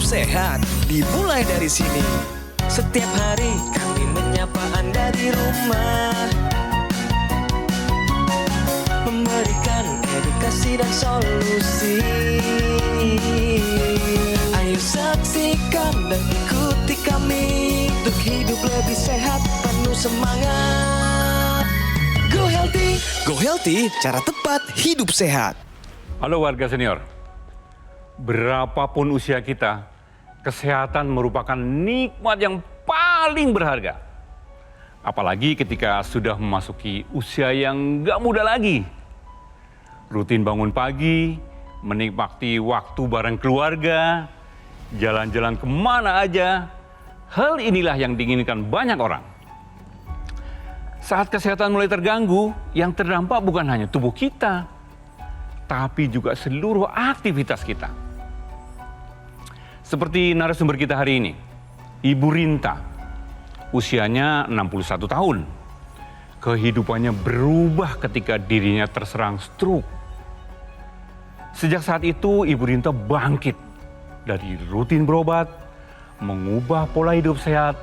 sehat dimulai dari sini. Setiap hari kami menyapa Anda di rumah, memberikan edukasi dan solusi. Ayo saksikan dan ikuti kami untuk hidup lebih sehat, penuh semangat. Go Healthy, cara tepat hidup sehat. Halo warga senior, berapapun usia kita, kesehatan merupakan nikmat yang paling berharga. Apalagi ketika sudah memasuki usia yang gak muda lagi. Rutin bangun pagi, menikmati waktu bareng keluarga, jalan-jalan kemana aja. Hal inilah yang diinginkan banyak orang. Saat kesehatan mulai terganggu, yang terdampak bukan hanya tubuh kita, tapi juga seluruh aktivitas kita. Seperti narasumber kita hari ini, Ibu Rinta, usianya 61 tahun. Kehidupannya berubah ketika dirinya terserang stroke. Sejak saat itu, Ibu Rinta bangkit dari rutin berobat, mengubah pola hidup sehat,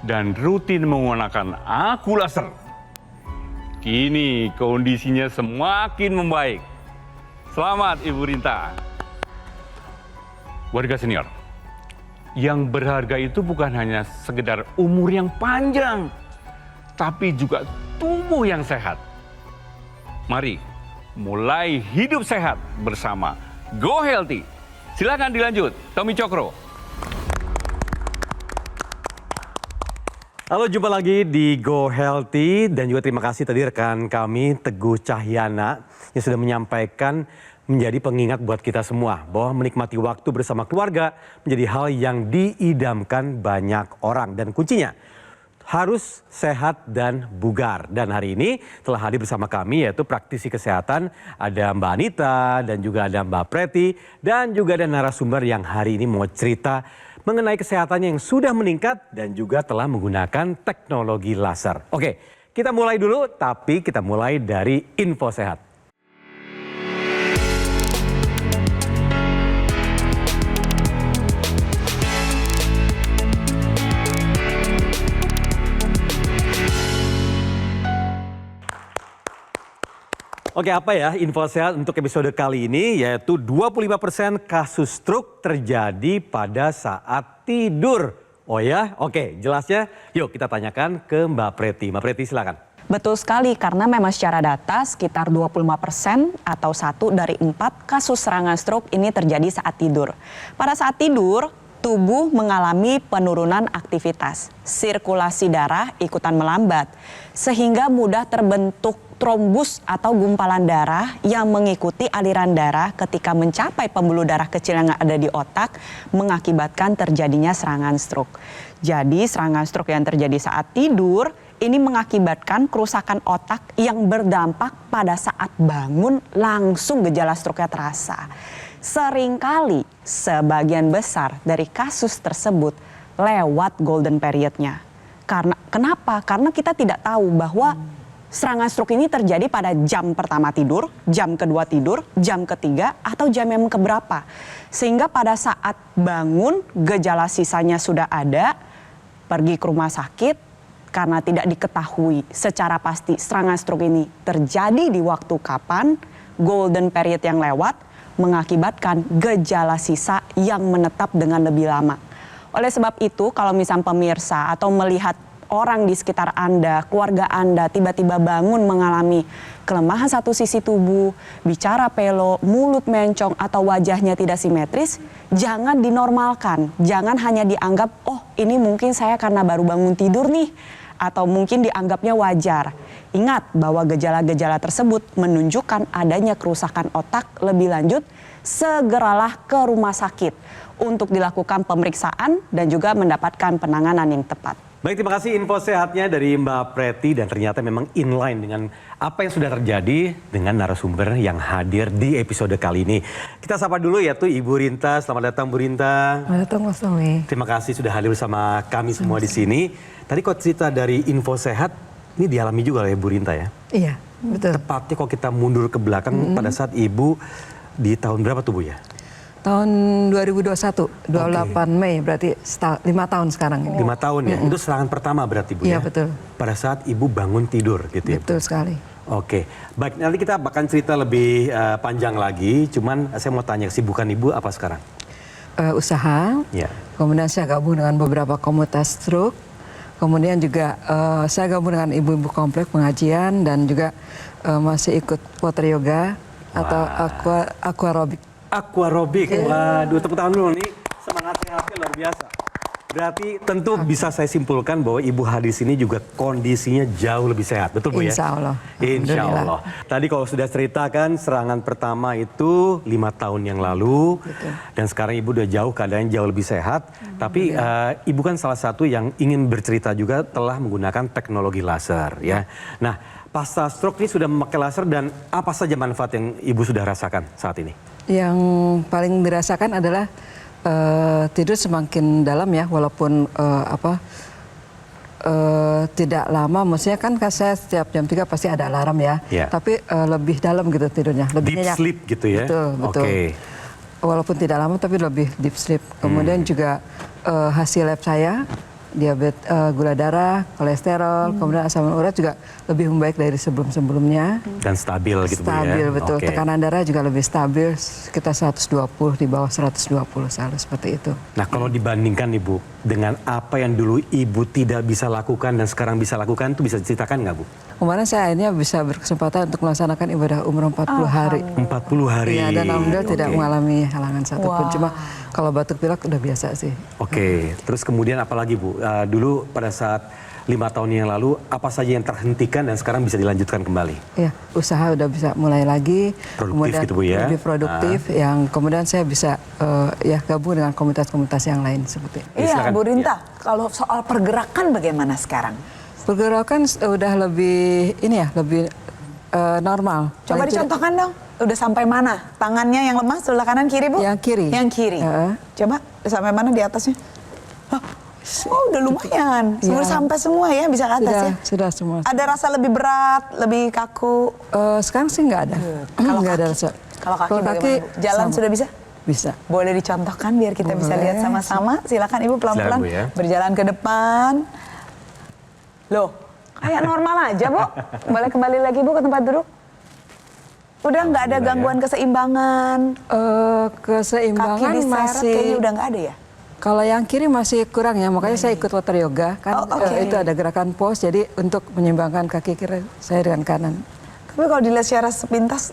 dan rutin menggunakan aku laser. Kini kondisinya semakin membaik. Selamat Ibu Rinta. Warga senior, yang berharga itu bukan hanya sekedar umur yang panjang, tapi juga tubuh yang sehat. Mari mulai hidup sehat bersama Go Healthy. Silakan dilanjut, Tommy Cokro. Halo, jumpa lagi di Go Healthy dan juga terima kasih tadi rekan kami Teguh Cahyana yang sudah menyampaikan menjadi pengingat buat kita semua bahwa menikmati waktu bersama keluarga menjadi hal yang diidamkan banyak orang dan kuncinya harus sehat dan bugar. Dan hari ini telah hadir bersama kami yaitu praktisi kesehatan, ada Mbak Anita dan juga ada Mbak Preti dan juga ada narasumber yang hari ini mau cerita mengenai kesehatannya yang sudah meningkat dan juga telah menggunakan teknologi laser. Oke, kita mulai dulu, tapi kita mulai dari info sehat. Oke, apa ya info sehat untuk episode kali ini, yaitu 25% kasus stroke terjadi pada saat tidur. Oh ya, oke, jelasnya yuk kita tanyakan ke Mbak Preti. Mbak Preti silakan. Betul sekali, karena memang secara data sekitar 25% atau 1 dari 4 kasus serangan stroke ini terjadi saat tidur. Pada saat tidur, tubuh mengalami penurunan aktivitas, sirkulasi darah ikutan melambat, sehingga mudah terbentuk trombus atau gumpalan darah yang mengikuti aliran darah ketika mencapai pembuluh darah kecil yang ada di otak, mengakibatkan terjadinya serangan stroke. Jadi serangan stroke yang terjadi saat tidur ini mengakibatkan kerusakan otak yang berdampak pada saat bangun langsung gejala stroke-nya terasa. Seringkali sebagian besar dari kasus tersebut lewat golden period-nya. Kenapa? Karena kita tidak tahu bahwa serangan stroke ini terjadi pada jam pertama tidur, jam kedua tidur, jam ketiga, atau jam yang keberapa. Sehingga pada saat bangun, gejala sisanya sudah ada, pergi ke rumah sakit, karena tidak diketahui secara pasti serangan stroke ini terjadi di waktu kapan, golden period yang lewat, mengakibatkan gejala sisa yang menetap dengan lebih lama. Oleh sebab itu, kalau misal pemirsa atau melihat orang di sekitar Anda, keluarga Anda tiba-tiba bangun mengalami kelemahan satu sisi tubuh, bicara pelo, mulut mencong atau wajahnya tidak simetris, jangan dinormalkan. Jangan hanya dianggap, oh ini mungkin saya karena baru bangun tidur nih, atau mungkin dianggapnya wajar. Ingat bahwa gejala-gejala tersebut menunjukkan adanya kerusakan otak. Lebih lanjut, segeralah ke rumah sakit untuk dilakukan pemeriksaan dan juga mendapatkan penanganan yang tepat. Baik, terima kasih info sehatnya dari Mbak Preti dan ternyata memang inline dengan apa yang sudah terjadi dengan narasumber yang hadir di episode kali ini. Kita sapa dulu yaitu Ibu Rinta. Selamat datang Bu Rinta. Selamat datang Mas Tommy. Terima kasih sudah hadir bersama kami semua di sini. Tadi kok cerita dari info sehat ini dialami juga oleh Bu Rinta ya? Iya, betul. Tepatnya kalau kita mundur ke belakang pada saat Ibu di tahun berapa tuh Bu ya? Tahun 2021, 28 Mei, berarti 5 tahun sekarang ini. 5 tahun ya? Itu serangan pertama berarti Bu ya? Iya, betul. Pada saat Ibu bangun tidur gitu ya? Betul sekali. Oke, baik, nanti kita akan cerita lebih panjang lagi, cuman saya mau tanya kesibukan Ibu apa sekarang? Usaha, Ya. kemudian saya gabung dengan beberapa komunitas stroke, kemudian juga saya gabung dengan ibu-ibu komplek pengajian dan juga masih ikut water yoga atau aquarobic. Aquarobic, waduh tepuk tangan dulu nih, semangat sehatnya luar biasa. Berarti tentu bisa saya simpulkan bahwa Ibu Hadis ini juga kondisinya jauh lebih sehat, betul Bu ya? Insya Allah. Insya Alhamdulillah. Allah. Tadi kalau sudah ceritakan serangan pertama itu 5 tahun yang lalu. Betul. Dan sekarang Ibu udah jauh, keadaannya jauh lebih sehat. Tapi Ibu kan salah satu yang ingin bercerita juga telah menggunakan teknologi laser ya. Nah pasca stroke ini sudah memakai laser dan apa saja manfaat yang Ibu sudah rasakan saat ini? Yang paling dirasakan adalah tidur semakin dalam ya, walaupun tidak lama, maksudnya kan saya setiap jam 3 pasti ada alarm ya, Yeah. tapi lebih dalam gitu tidurnya, lebih Deep nyenyak. sleep gitu ya? Betul, betul. Oke. Walaupun tidak lama tapi lebih deep sleep. Kemudian juga hasil lab saya, diabetes, gula darah, kolesterol, kemudian asam urat juga lebih membaik dari sebelum-sebelumnya. Dan stabil gitu Bu ya? Stabil, betul. Oke. Tekanan darah juga lebih stabil, sekitar 120, di bawah 120 selalu seperti itu. Nah kalau dibandingkan Ibu dengan apa yang dulu Ibu tidak bisa lakukan dan sekarang bisa lakukan, itu bisa diceritakan nggak Bu? Kemarin saya akhirnya bisa berkesempatan untuk melaksanakan ibadah umroh 40 hari. 40 hari. Iya, dan alhamdulillah tidak Oke. mengalami halangan satupun. Cuma kalau batuk pilek udah biasa sih. Oke, terus kemudian apa lagi Bu? Dulu pada saat 5 tahun yang lalu, apa saja yang terhentikan dan sekarang bisa dilanjutkan kembali? Ya, usaha udah bisa mulai lagi. Produktif gitu, Bu, ya? Lebih produktif. Yang kemudian saya bisa ya gabung dengan komunitas-komunitas yang lain seperti itu. silakan. Iya, Bu Rinta. Kalau soal pergerakan bagaimana sekarang? Pergerakan udah lebih ini ya, lebih normal. Coba Paling tidak- dicontohkan dong. Udah sampai mana? Tangannya yang lemah sebelah kanan kiri, Bu? Yang kiri. Yang kiri. Heeh. Coba sampai mana di atasnya? Hah, oh, udah lumayan. Ya. Sampai semua ya, bisa ke atas ya. Sudah semua. Ada rasa lebih berat, lebih kaku. Sekarang sih nggak ada. Kalau Nggak ada kaki? rasa. Kalau kaki bagaimana, Bu? Jalan sama. sudah bisa? Bisa. Boleh dicontohkan biar kita bisa Boleh. lihat sama-sama. Silakan Ibu pelan-pelan Silakan, Bu, ya. berjalan ke depan. Loh, kayak normal aja, Bu. Boleh kembali lagi, Bu, ke tempat duduk? Udah nggak ada Alhamdulillah, gangguan keseimbangan. Kaki Keseimbangan diseret masih. kayaknya udah nggak ada ya? Kalau yang kiri masih kurang ya, makanya saya ikut water yoga kan. Oh, oke. Itu ada gerakan pose, jadi untuk menyeimbangkan kaki kiri saya dengan kanan. Tapi kalau dilihat secara sepintas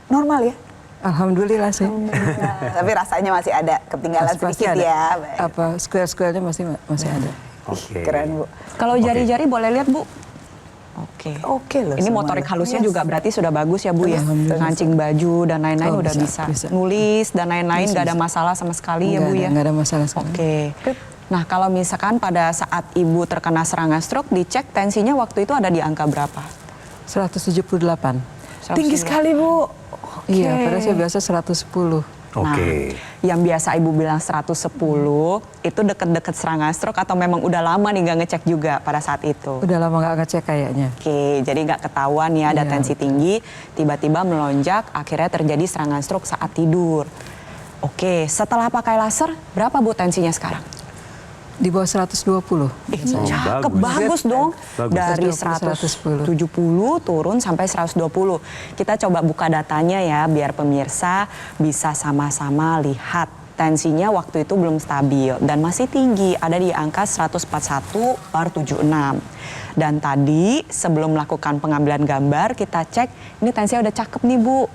normal ya? Alhamdulillah sih. Tapi rasanya masih ada ketinggalan Pasti sedikit ada. ya. Apa square-squarenya masih ada. Oke. Keren, Bu. Kalau jari-jari boleh lihat Bu? Oke. Oke loh. Ini semuanya. motorik halusnya Yes. juga berarti sudah bagus ya Bu ya. Alhamdulillah. Ngancing baju dan lain-lain Oh, udah bisa, bisa. bisa. Nulis dan lain-lain Bisa, nggak ada bisa. masalah sama sekali ya Nggak Bu ada, ya. nggak ada masalah sekali. Oke. Nah kalau misalkan pada saat Ibu terkena serangan stroke dicek tensinya waktu itu ada di angka berapa? 178. Tinggi sekali, Bu. Iya, padahal saya biasa 110. Oke. Yang biasa Ibu bilang 110 itu deket-deket serangan stroke atau memang udah lama nih nggak ngecek juga pada saat itu? Udah lama nggak ngecek kayaknya. Oke, jadi nggak ketahuan ya ada Iya. tensi tinggi, tiba-tiba melonjak, akhirnya terjadi serangan stroke saat tidur. Oke, setelah pakai laser, berapa Bu tensinya sekarang? Di bawah 120. Cakep, bagus. bagus dong. Bagus. Dari 120, 170 turun sampai 120. Kita coba buka datanya ya, biar pemirsa bisa sama-sama lihat. Tensinya waktu itu belum stabil dan masih tinggi, ada di angka 141/76. Dan tadi sebelum melakukan pengambilan gambar, kita cek, ini tensinya udah cakep nih Bu.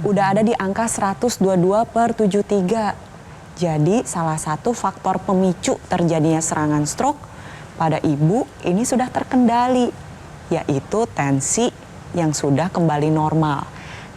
Udah ada di angka 122/73. Jadi salah satu faktor pemicu terjadinya serangan stroke pada Ibu ini sudah terkendali, yaitu tensi yang sudah kembali normal.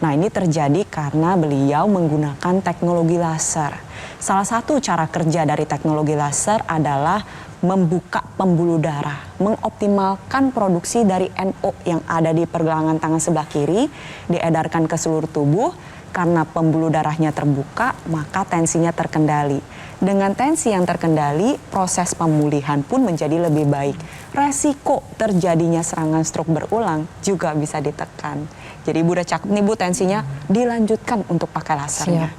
Nah ini terjadi karena beliau menggunakan teknologi laser. Salah satu cara kerja dari teknologi laser adalah membuka pembuluh darah, mengoptimalkan produksi dari NO yang ada di pergelangan tangan sebelah kiri, diedarkan ke seluruh tubuh. Karena pembuluh darahnya terbuka, maka tensinya terkendali. Dengan tensi yang terkendali, proses pemulihan pun menjadi lebih baik. Resiko terjadinya serangan stroke berulang juga bisa ditekan. Jadi Ibu udah cakep nih Bu tensinya, dilanjutkan untuk pakai lasernya.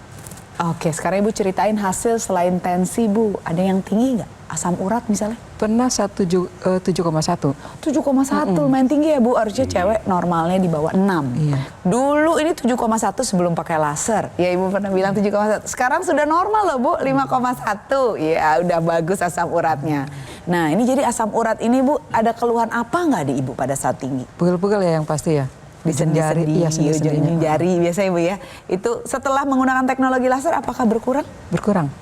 Oke, sekarang Ibu ceritain hasil selain tensi Bu. Ada yang tinggi nggak? Asam urat misalnya? Pernah 7,1. 7,1 lumayan tinggi ya Bu. Harusnya cewek normalnya di bawah 6. Iya. Dulu ini 7,1 sebelum pakai laser. Ya Ibu pernah bilang 7,1. Sekarang sudah normal loh Bu, 5,1. Ya udah bagus asam uratnya. Nah ini jadi asam urat ini Bu, ada keluhan apa nggak di Ibu pada saat tinggi? Pegel-pegel ya yang pasti ya. Di sendi-sendi, iya, sendi-sendinya. jari biasanya Bu ya. Itu setelah menggunakan teknologi laser apakah berkurang?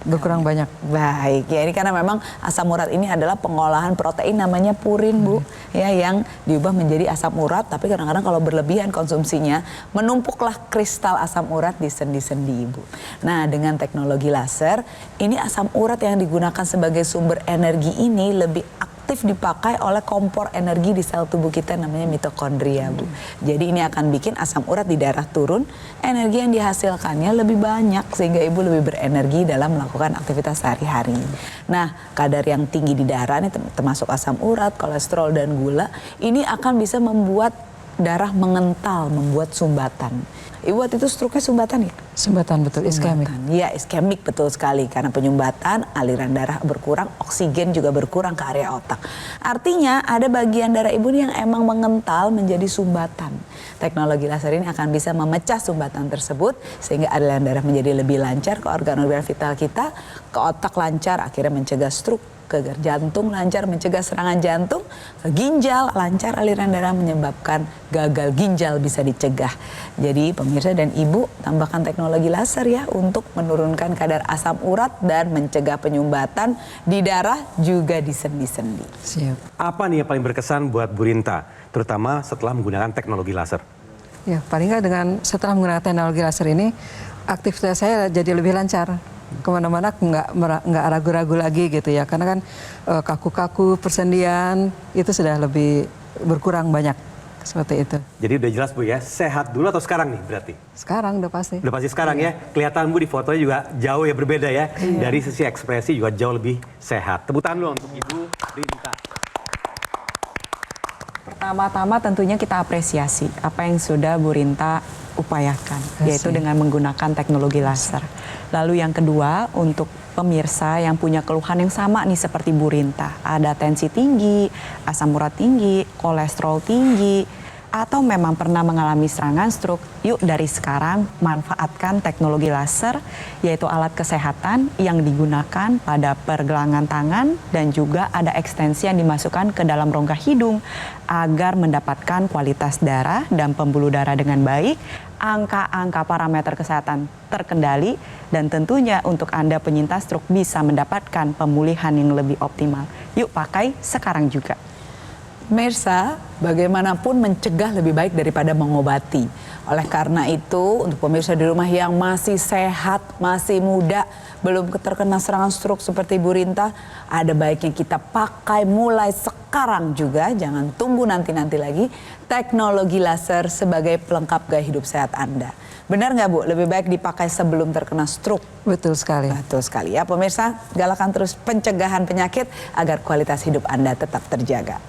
Berkurang banyak. Baik, ya ini karena memang asam urat ini adalah pengolahan protein namanya purin Bu, ya yang diubah menjadi asam urat, tapi kadang-kadang kalau berlebihan konsumsinya menumpuklah kristal asam urat di sendi-sendi Ibu. Nah, dengan teknologi laser, ini asam urat yang digunakan sebagai sumber energi ini lebih aktif dipakai oleh kompor energi di sel tubuh kita namanya mitokondria Bu. Jadi ini akan bikin asam urat di darah turun, energi yang dihasilkannya lebih banyak sehingga Ibu lebih berenergi dalam melakukan aktivitas sehari-hari. Nah, kadar yang tinggi di darah ini termasuk asam urat, kolesterol dan gula, ini akan bisa membuat darah mengental, membuat sumbatan. Ibu waktu itu struknya sumbatan ya? Sumbatan betul, iskemik. Iya, iskemik betul sekali. Karena penyumbatan, aliran darah berkurang, oksigen juga berkurang ke area otak. Artinya ada bagian darah Ibu yang emang mengental menjadi sumbatan. Teknologi laser ini akan bisa memecah sumbatan tersebut sehingga aliran darah menjadi lebih lancar ke organ-organ vital kita, ke otak lancar, akhirnya mencegah stroke, ke jantung lancar mencegah serangan jantung, ke ginjal lancar aliran darah menyebabkan gagal ginjal bisa dicegah. Jadi pemirsa dan Ibu tambahkan teknologi laser ya untuk menurunkan kadar asam urat dan mencegah penyumbatan di darah juga di sendi-sendi. Siap. Apa nih yang paling berkesan buat Bu Rinta, terutama setelah menggunakan teknologi laser? Ya, paling nggak dengan setelah menggunakan teknologi laser ini, aktivitas saya jadi lebih lancar. Kemana-mana nggak ragu-ragu lagi gitu ya, karena kan kaku-kaku persendian itu sudah lebih berkurang banyak seperti itu. Jadi udah jelas Bu ya, sehat dulu atau sekarang nih berarti? Sekarang udah pasti. Udah pasti sekarang ya, kelihatan Bu di fotonya juga jauh ya berbeda ya. Dari sisi ekspresi juga jauh lebih sehat. Tepuk tangan dulu untuk Ibu Rinta. Pertama-tama tentunya kita apresiasi apa yang sudah Bu Rinta upayakan, yaitu dengan menggunakan teknologi laser. Lalu yang kedua, untuk pemirsa yang punya keluhan yang sama nih seperti Bu Rinta, ada tensi tinggi, asam urat tinggi, kolesterol tinggi, atau memang pernah mengalami serangan stroke, yuk dari sekarang manfaatkan teknologi laser, yaitu alat kesehatan yang digunakan pada pergelangan tangan dan juga ada ekstensi yang dimasukkan ke dalam rongga hidung agar mendapatkan kualitas darah dan pembuluh darah dengan baik, angka-angka parameter kesehatan terkendali, dan tentunya untuk Anda penyintas stroke bisa mendapatkan pemulihan yang lebih optimal. Yuk pakai sekarang juga. Pemirsa, bagaimanapun mencegah lebih baik daripada mengobati. Oleh karena itu, untuk pemirsa di rumah yang masih sehat, masih muda, belum terkena serangan stroke seperti Bu Rinta, ada baiknya kita pakai mulai sekarang juga, jangan tunggu nanti-nanti lagi, teknologi laser sebagai pelengkap gaya hidup sehat Anda. Benar nggak Bu? Lebih baik dipakai sebelum terkena stroke. Betul sekali. Betul sekali ya pemirsa, galakan terus pencegahan penyakit agar kualitas hidup Anda tetap terjaga.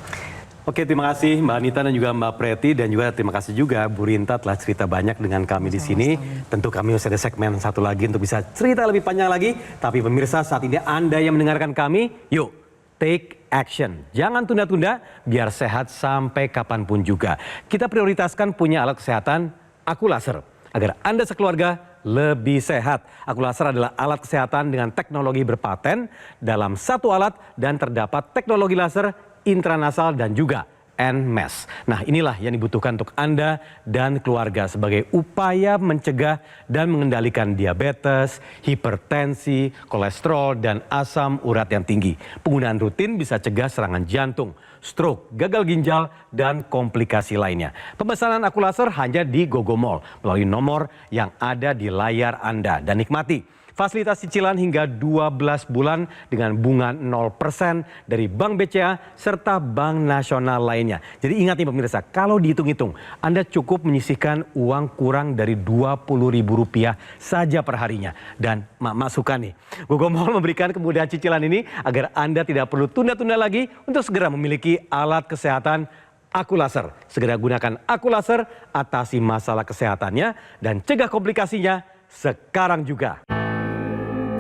Oke, terima kasih Mbak Anita dan juga Mbak Preti, dan juga terima kasih juga Bu Rinta telah cerita banyak dengan kami di sini. Tentu kami masih ada segmen satu lagi untuk bisa cerita lebih panjang lagi. Tapi pemirsa, saat ini Anda yang mendengarkan kami, yuk take action. Jangan tunda-tunda biar sehat sampai kapanpun juga. Kita prioritaskan punya alat kesehatan Aku Laser agar Anda sekeluarga lebih sehat. Aku Laser adalah alat kesehatan dengan teknologi berpaten dalam satu alat dan terdapat teknologi laser intranasal dan juga NMES. Nah, inilah yang dibutuhkan untuk Anda dan keluarga sebagai upaya mencegah dan mengendalikan diabetes, hipertensi, kolesterol, dan asam urat yang tinggi. Penggunaan rutin bisa cegah serangan jantung, stroke, gagal ginjal, dan komplikasi lainnya. Pemesanan Aku Laser hanya di Gogomall melalui nomor yang ada di layar Anda. Dan nikmati fasilitas cicilan hingga 12 bulan dengan bunga 0% dari Bank BCA serta Bank Nasional lainnya. Jadi ingat nih pemirsa, kalau dihitung-hitung Anda cukup menyisihkan uang kurang dari Rp20.000 saja per harinya. Dan Mak suka nih, Gogomall memberikan kemudahan cicilan ini agar Anda tidak perlu tunda-tunda lagi untuk segera memiliki alat kesehatan Aku Laser. Segera gunakan Aku Laser, atasi masalah kesehatannya dan cegah komplikasinya sekarang juga.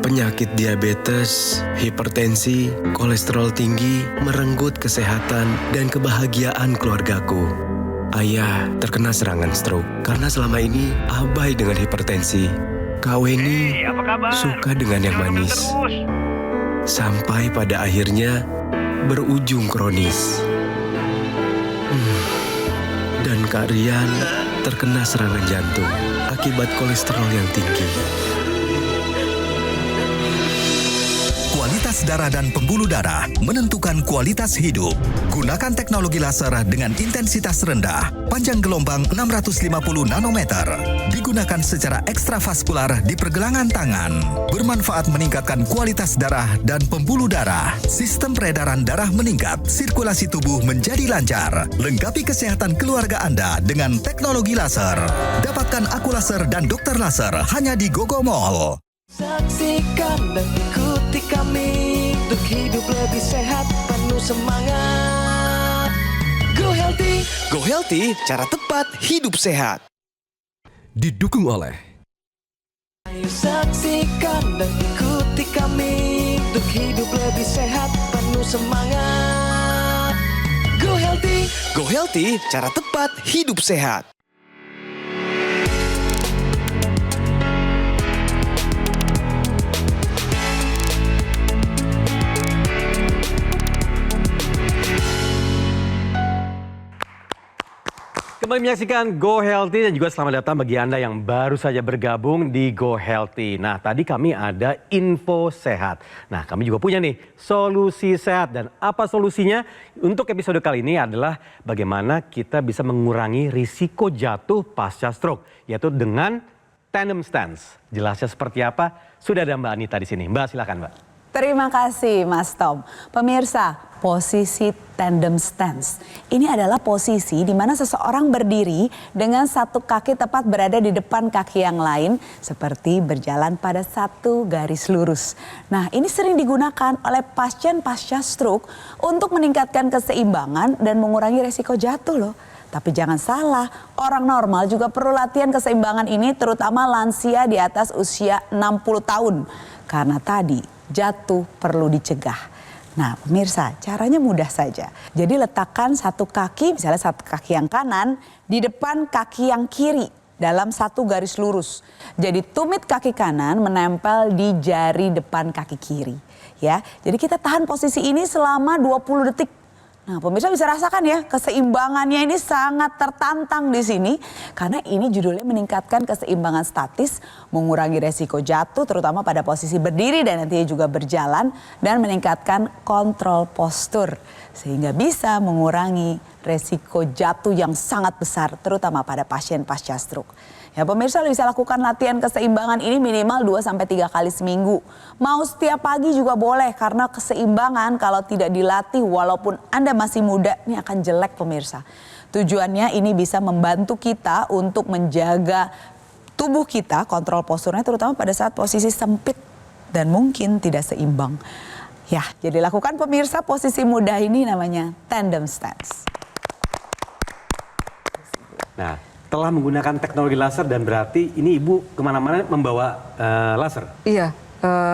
Penyakit diabetes, hipertensi, kolesterol tinggi merenggut kesehatan dan kebahagiaan keluargaku. Ayah terkena serangan stroke karena selama ini abai dengan hipertensi. Kak Weni suka dengan yang manis. Sampai pada akhirnya berujung kronis. Dan Kak Rian terkena serangan jantung akibat kolesterol yang tinggi. Kualitas darah dan pembuluh darah menentukan kualitas hidup. Gunakan teknologi laser dengan intensitas rendah, panjang gelombang 650 nanometer. Digunakan secara ekstravaskular di pergelangan tangan. Bermanfaat meningkatkan kualitas darah dan pembuluh darah. Sistem peredaran darah meningkat, sirkulasi tubuh menjadi lancar. Lengkapi kesehatan keluarga Anda dengan teknologi laser. Dapatkan aku laser dan dokter laser hanya di Gogo Mall. Saksikan dan ikuti kami untuk hidup lebih sehat, penuh semangat. Go Healthy. Go Healthy, cara tepat hidup sehat. Didukung oleh Ayo saksikan dan ikuti kami untuk hidup lebih sehat, penuh semangat. Go Healthy. Go Healthy, cara tepat hidup sehat. Kembali menyaksikan Go Healthy dan juga selamat datang bagi Anda yang baru saja bergabung di Go Healthy. Nah, tadi kami ada info sehat. Nah, kami juga punya nih solusi sehat. Dan apa solusinya? Untuk episode kali ini adalah bagaimana kita bisa mengurangi risiko jatuh pasca stroke, yaitu dengan tandem stance. Jelasnya seperti apa? Sudah ada Mbak Anita di sini. Mbak, silakan Mbak. Terima kasih Mas Tom. Pemirsa, posisi tandem stance. Ini adalah posisi di mana seseorang berdiri dengan satu kaki tepat berada di depan kaki yang lain seperti berjalan pada satu garis lurus. Nah, ini sering digunakan oleh pasien pasca stroke untuk meningkatkan keseimbangan dan mengurangi resiko jatuh loh. Tapi jangan salah, orang normal juga perlu latihan keseimbangan ini, terutama lansia di atas usia 60 tahun. Karena tadi jatuh perlu dicegah. Nah, pemirsa, caranya mudah saja. Jadi letakkan satu kaki, misalnya satu kaki yang kanan di depan kaki yang kiri dalam satu garis lurus. Jadi tumit kaki kanan menempel di jari depan kaki kiri, ya. Jadi kita tahan posisi ini selama 20 detik. Nah, pemirsa bisa rasakan ya, keseimbangannya ini sangat tertantang di sini karena ini judulnya meningkatkan keseimbangan statis, mengurangi resiko jatuh terutama pada posisi berdiri dan nantinya juga berjalan, dan meningkatkan kontrol postur sehingga bisa mengurangi resiko jatuh yang sangat besar terutama pada pasien pasca stroke. Ya, pemirsa bisa lakukan latihan keseimbangan ini minimal 2-3 kali seminggu. Mau setiap pagi juga boleh karena keseimbangan kalau tidak dilatih walaupun Anda masih muda ini akan jelek pemirsa. Tujuannya ini bisa membantu kita untuk menjaga tubuh kita, kontrol posturnya terutama pada saat posisi sempit dan mungkin tidak seimbang. Ya, jadi lakukan pemirsa posisi mudah ini namanya tandem stance. Nah, telah menggunakan teknologi laser dan berarti ini Ibu kemana-mana membawa laser? Iya,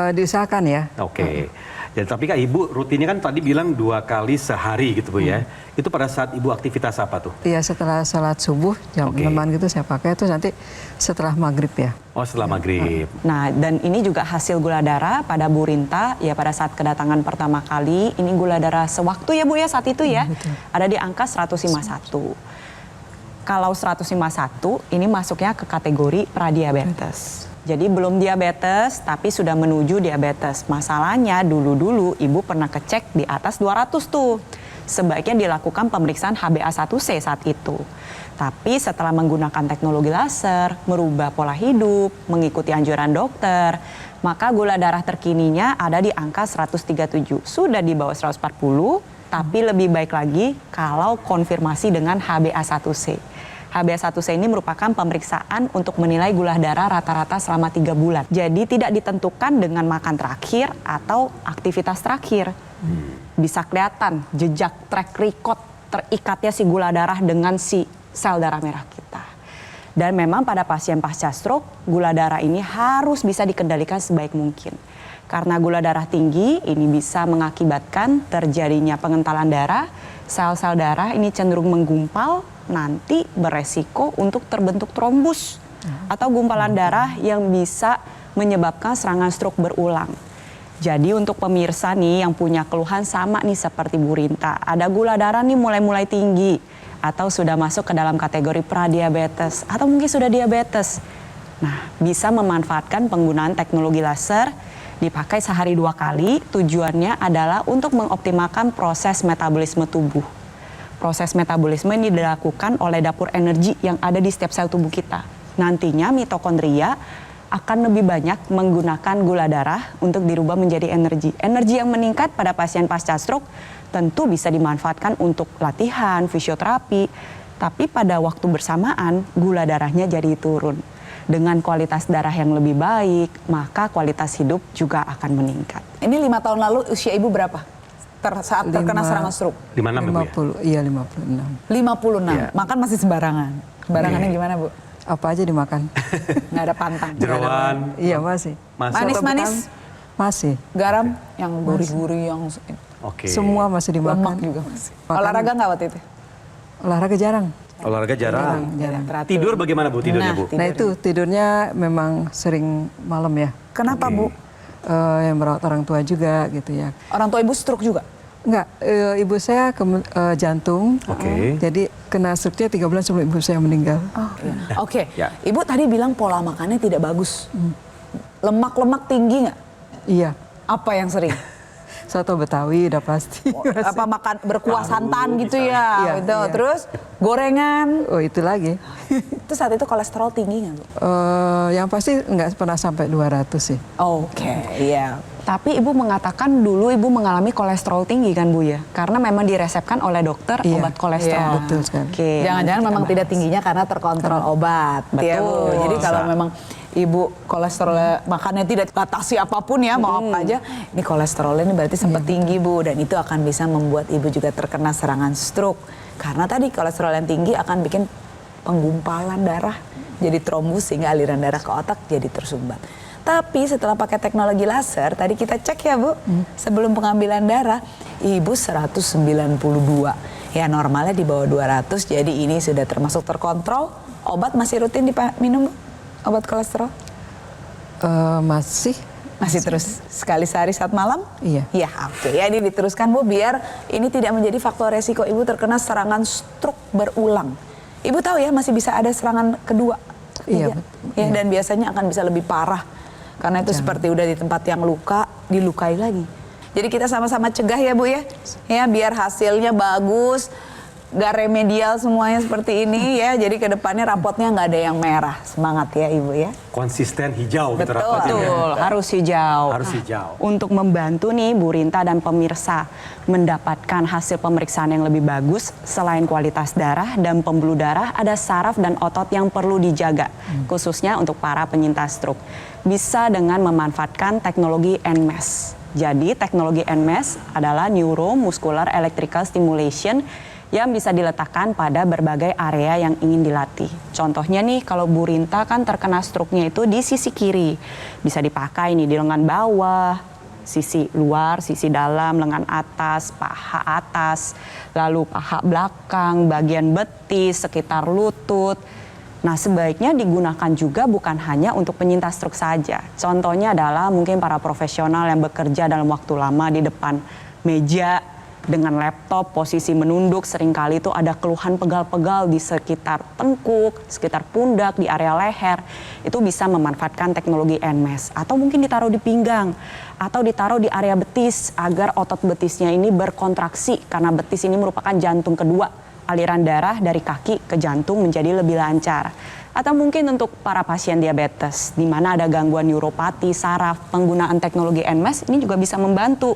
diusahakan ya. Oke. Jadi tapi Kak Ibu rutinnya kan tadi bilang 2 kali sehari gitu Bu ya. Itu pada saat Ibu aktivitas apa tuh? Iya, setelah sholat subuh jam 6 gitu saya pakai, itu nanti setelah maghrib ya. Oh, setelah maghrib. Nah, dan ini juga hasil gula darah pada Bu Rinta ya pada saat kedatangan pertama kali. Ini gula darah sewaktu ya Bu ya saat itu ya. Ada di angka 151. Kalau 151 ini masuknya ke kategori pradiabetes. Jadi belum diabetes tapi sudah menuju diabetes. Masalahnya dulu-dulu Ibu pernah kecek di atas 200 tuh. Sebaiknya dilakukan pemeriksaan HbA1c saat itu. Tapi setelah menggunakan teknologi laser, merubah pola hidup, mengikuti anjuran dokter, maka gula darah terkininya ada di angka 137. Sudah di bawah 140. Tapi lebih baik lagi kalau konfirmasi dengan HbA1c. HbA1c ini merupakan pemeriksaan untuk menilai gula darah rata-rata selama 3 bulan. Jadi tidak ditentukan dengan makan terakhir atau aktivitas terakhir. Bisa kelihatan jejak track record terikatnya si gula darah dengan si sel darah merah kita. Dan memang pada pasien pasca stroke, gula darah ini harus bisa dikendalikan sebaik mungkin. Karena gula darah tinggi ini bisa mengakibatkan terjadinya pengentalan darah, sel-sel darah ini cenderung menggumpal, nanti beresiko untuk terbentuk trombus atau gumpalan darah yang bisa menyebabkan serangan stroke berulang. Jadi untuk pemirsa nih yang punya keluhan sama nih seperti Bu Rinta, ada gula darah nih mulai tinggi atau sudah masuk ke dalam kategori pradiabetes atau mungkin sudah diabetes. Nah, bisa memanfaatkan penggunaan teknologi laser dipakai sehari 2 kali. Tujuannya adalah untuk mengoptimalkan proses metabolisme tubuh. Proses metabolisme ini dilakukan oleh dapur energi yang ada di setiap sel tubuh kita. Nantinya mitokondria akan lebih banyak menggunakan gula darah untuk dirubah menjadi energi. Energi yang meningkat pada pasien pasca stroke tentu bisa dimanfaatkan untuk latihan, fisioterapi, tapi pada waktu bersamaan gula darahnya jadi turun. Dengan kualitas darah yang lebih baik, maka kualitas hidup juga akan meningkat. Ini 5 tahun lalu usia ibu berapa? Saat terkena serangan stroke? 56 Bu ya? 50, iya 56. 56, Iya. makan masih sembarangan. Sembarangannya gimana Bu? Apa aja dimakan. Nggak ada pantang. Jeroan, Iya masih. Manis-manis, Masih. garam, yang gurih-gurih, yang oke. Semua masih lemak dimakan. juga masih. Makan. Olahraga nggak waktu itu? Olahraga jarang. Olahraga jarang. Jarang. Teratur. Tidur bagaimana Bu tidurnya Nah, Bu? tidur. Nah itu tidurnya memang sering malam ya. Kenapa Oke. Bu? Yang merawat orang tua juga gitu ya. Orang tua ibu stroke juga? Enggak, ibu saya jantung. Oke. Jadi kena stroke-nya 3 bulan sebelum ibu saya meninggal. Oke, Ya. Ibu tadi bilang pola makannya tidak bagus. Lemak-lemak tinggi nggak? Iya, Apa yang sering? soto Betawi udah pasti. Apa makan berkuah santan gitu ya? Iya, Gitu. iya. Terus gorengan. Oh itu lagi. Itu saat itu kolesterol tinggi nggak Bu? Yang pasti nggak pernah sampai 200 sih. Oke, iya. Tapi ibu mengatakan dulu ibu mengalami kolesterol tinggi kan Bu ya? Karena memang diresepkan oleh dokter Iya. obat kolesterol. Iya. Betul sekali. Oke, Jangan-jangan nanti kita memang bahas. tidak tingginya karena terkontrol obat. Ya, Bu. Betul. Jadi kalau Bisa. memang ibu kolesterol makannya tidak batasi apapun ya, mau apa aja, ini kolesterolnya ini berarti sempat tinggi Bu, dan itu akan bisa membuat ibu juga terkena serangan stroke. Karena tadi kolesterol yang tinggi akan bikin penggumpalan darah jadi trombus sehingga aliran darah ke otak jadi tersumbat. Tapi setelah pakai teknologi laser, tadi kita cek ya Bu, sebelum pengambilan darah, ibu 192. Ya normalnya di bawah 200, jadi ini sudah termasuk terkontrol. Obat masih rutin diminum Bu? Obat kolesterol? Masih. Masih terus sekali sehari saat malam? Iya. Ya oke, ya ini diteruskan Bu, biar ini tidak menjadi faktor resiko ibu terkena serangan stroke berulang. Ibu tahu ya masih bisa ada serangan kedua. Iya, ketiga. betul. Ya, Iya. dan biasanya akan bisa lebih parah. Karena itu seperti udah di tempat yang luka, dilukai lagi. Jadi kita sama-sama cegah ya Bu ya. Ya biar hasilnya bagus, gak remedial semuanya seperti ini ya. Jadi ke depannya rapotnya nggak ada yang merah. Semangat ya Ibu ya. Konsisten hijau kita Betul. rapatnya. Betul, harus hijau. Harus hijau. Untuk membantu nih Bu Rinta dan pemirsa mendapatkan hasil pemeriksaan yang lebih bagus, selain kualitas darah dan pembuluh darah, ada saraf dan otot yang perlu dijaga, khususnya untuk para penyintas stroke. Bisa dengan memanfaatkan teknologi NMES. Jadi teknologi NMES adalah Neuromuscular Electrical Stimulation yang bisa diletakkan pada berbagai area yang ingin dilatih. Contohnya nih, kalau Bu Rinta kan terkena stroke-nya itu di sisi kiri. Bisa dipakai nih di lengan bawah, sisi luar, sisi dalam, lengan atas, paha atas, lalu paha belakang, bagian betis, sekitar lutut. Nah, sebaiknya digunakan juga bukan hanya untuk penyintas stroke saja. Contohnya adalah mungkin para profesional yang bekerja dalam waktu lama di depan meja, dengan laptop, posisi menunduk, seringkali itu ada keluhan pegal-pegal di sekitar tengkuk, sekitar pundak, di area leher. Itu bisa memanfaatkan teknologi NMES. Atau mungkin ditaruh di pinggang, atau ditaruh di area betis, agar otot betisnya ini berkontraksi, karena betis ini merupakan jantung kedua. Aliran darah dari kaki ke jantung menjadi lebih lancar. Atau mungkin untuk para pasien diabetes, di mana ada gangguan neuropati, saraf, penggunaan teknologi NMES ini juga bisa membantu.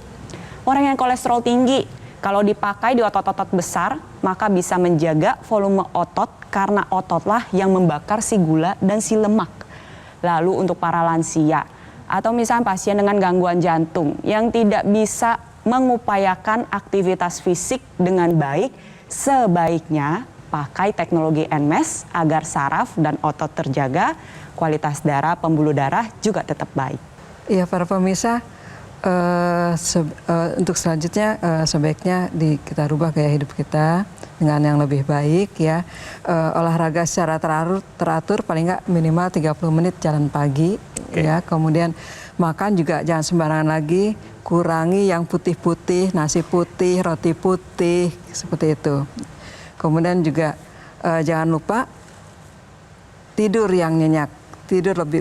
Orang yang kolesterol tinggi, kalau dipakai di otot-otot besar, maka bisa menjaga volume otot karena ototlah yang membakar si gula dan si lemak. Lalu untuk para lansia, atau misalnya pasien dengan gangguan jantung yang tidak bisa mengupayakan aktivitas fisik dengan baik, sebaiknya Pakai teknologi NMES agar saraf dan otot terjaga, kualitas darah, pembuluh darah juga tetap baik. Iya, para pemirsa, untuk selanjutnya sebaiknya kita rubah gaya hidup kita dengan yang lebih baik ya. Olahraga secara teratur paling nggak minimal 30 menit jalan pagi ya. Kemudian makan juga jangan sembarangan lagi, kurangi yang putih-putih, nasi putih, roti putih, seperti itu. Kemudian juga jangan lupa tidur yang nyenyak.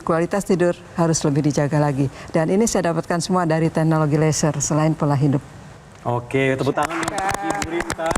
Kualitas tidur harus lebih dijaga lagi. Dan ini saya dapatkan semua dari teknologi laser selain pola hidup. Oke, tepuk tangan untuk Ibu Rinta.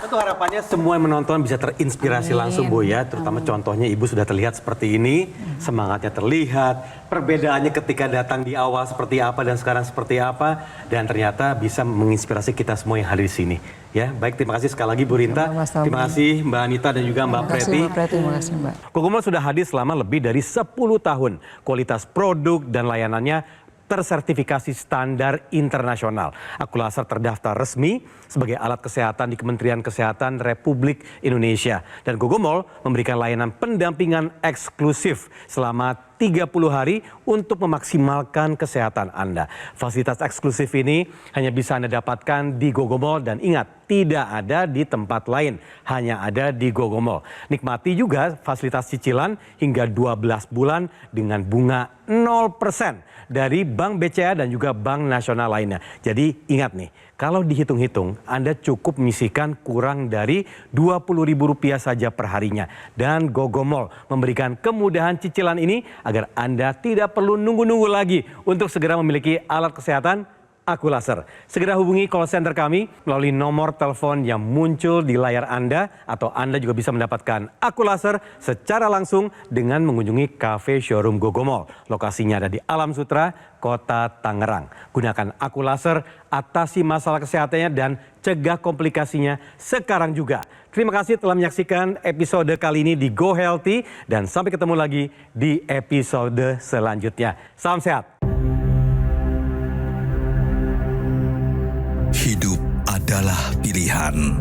Tentu harapannya semua yang menonton bisa terinspirasi langsung, Bu ya. Terutama contohnya Ibu sudah terlihat seperti ini, semangatnya terlihat, perbedaannya ketika datang di awal seperti apa dan sekarang seperti apa, dan ternyata bisa menginspirasi kita semua yang hadir di sini. Ya, baik, terima kasih sekali lagi Bu Rinta. Terima kasih Mbak Anita dan juga Mbak Preti. Terima kasih Mbak. Gogomol sudah hadir selama lebih dari 10 tahun. Kualitas produk dan layanannya tersertifikasi standar internasional. Akulaser terdaftar resmi sebagai alat kesehatan di Kementerian Kesehatan Republik Indonesia. Dan Gogomol memberikan layanan pendampingan eksklusif selama 30 hari untuk memaksimalkan kesehatan Anda. Fasilitas eksklusif ini hanya bisa Anda dapatkan di Gogomol dan ingat, tidak ada di tempat lain, hanya ada di Gogomol. Nikmati juga fasilitas cicilan hingga 12 bulan dengan bunga 0% dari Bank BCA dan juga Bank Nasional lainnya. Jadi ingat nih, kalau dihitung-hitung Anda cukup menyisihkan kurang dari Rp20.000 saja per harinya. Dan Gogomol memberikan kemudahan cicilan ini agar Anda tidak perlu nunggu-nunggu lagi untuk segera memiliki alat kesehatan Akulaser. Segera hubungi call center kami melalui nomor telepon yang muncul di layar Anda, atau Anda juga bisa mendapatkan Akulaser secara langsung dengan mengunjungi Cafe Showroom Gogomol. Lokasinya ada di Alam Sutra, Kota Tangerang. Gunakan Akulaser, atasi masalah kesehatannya dan cegah komplikasinya sekarang juga. Terima kasih telah menyaksikan episode kali ini di Go Healthy, dan sampai ketemu lagi di episode selanjutnya. Salam sehat. Hidup adalah pilihan.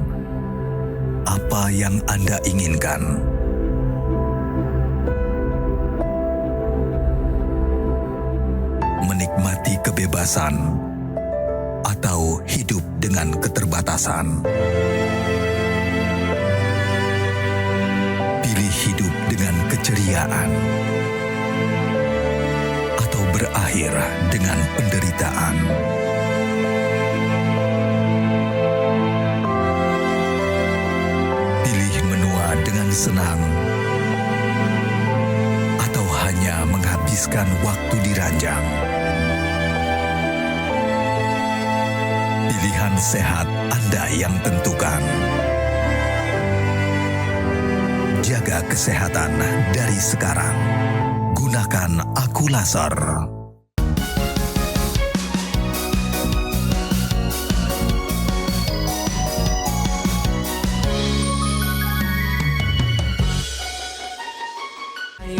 Apa yang Anda inginkan? Menikmati kebebasan atau hidup dengan keterbatasan? Pilih hidup dengan keceriaan atau berakhir dengan penderitaan? Dengan senang atau hanya menghabiskan waktu di ranjang? Pilihan sehat Anda yang tentukan. Jaga kesehatan dari sekarang. Gunakan Akulaser.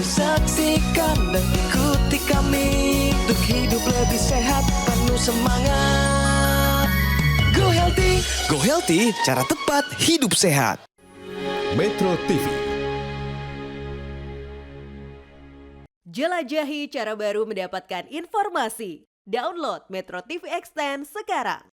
Saksikan dan ikuti kami untuk hidup lebih sehat, penuh semangat. Go Healthy, cara tepat hidup sehat. Metro TV. Jelajahi cara baru mendapatkan informasi. Download Metro TV Extend sekarang.